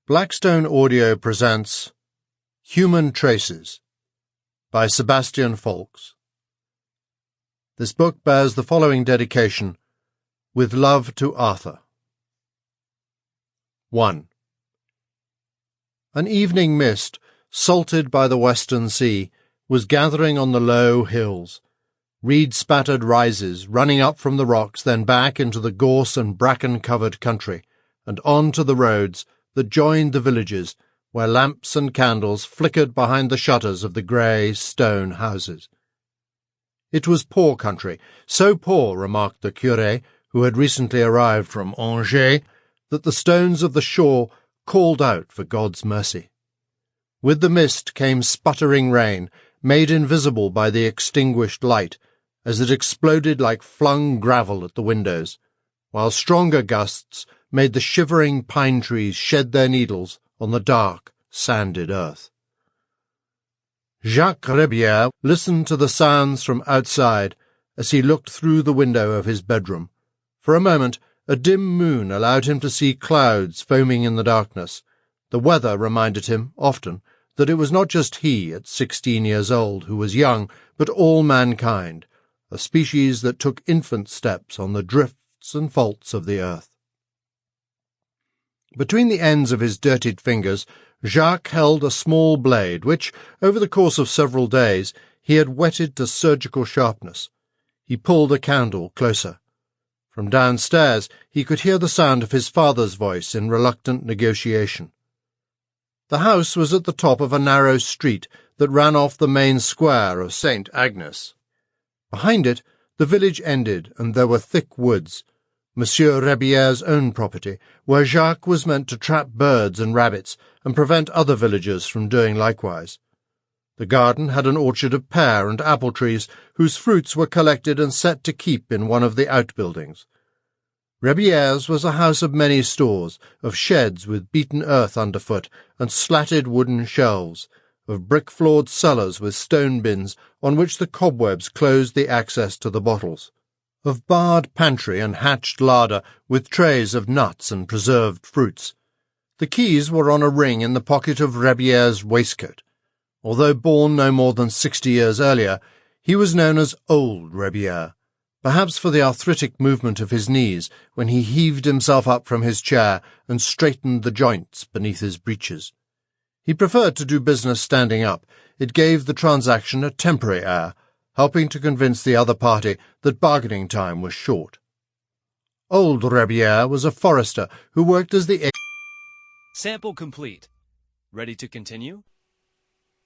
Blackstone Audio presents Human Traces by Sebastian Faulks. This book bears the following dedication: With love to Arthur. 1. An evening mist, salted by the western sea, was gathering on the low hills. Reed-spattered rises running up from the rocks, then back into the gorse and bracken-covered country, and on to the roads that joined the villages, where lamps and candles flickered behind the shutters of the grey stone houses. It was poor country, so poor, remarked the curé, who had recently arrived from Angers, that the stones of the shore called out for God's mercy. With the mist came sputtering rain, made invisible by the extinguished light, as it exploded like flung gravel at the windows, while stronger gusts made the shivering pine trees shed their needles on the dark, sanded earth. Jacques Rebière listened to the sounds from outside as he looked through the window of his bedroom. For a moment, a dim moon allowed him to see clouds foaming in the darkness. The weather reminded him, often, that it was not just he, at 16 years old, who was young, but all mankind, a species that took infant steps on the drifts and faults of the earth. Between the ends of his dirtied fingers, Jacques held a small blade which, over the course of several days, he had whetted to surgical sharpness. He pulled a candle closer. From downstairs he could hear the sound of his father's voice in reluctant negotiation. The house was at the top of a narrow street that ran off the main square of St. Agnes. Behind it, the village ended, and there were thick woods, Monsieur Rebière's own property, where Jacques was meant to trap birds and rabbits and prevent other villagers from doing likewise. The garden had an orchard of pear and apple trees, whose fruits were collected and set to keep in one of the outbuildings. Rebière's was a house of many stores, of sheds with beaten earth underfoot and slatted wooden shelves, of brick-floored cellars with stone bins on which the cobwebs closed the access to the bottles, of barred pantry and hatched larder with trays of nuts and preserved fruits. The keys were on a ring in the pocket of Rebière's waistcoat. Although born no more than 60 years earlier, he was known as Old Rebière, perhaps for the arthritic movement of his knees when he heaved himself up from his chair and straightened the joints beneath his breeches. He preferred to do business standing up. It gave the transaction a temporary air, helping to convince the other party that bargaining time was short. Old Rebière was a forester who worked as the... Sample complete. Ready to continue?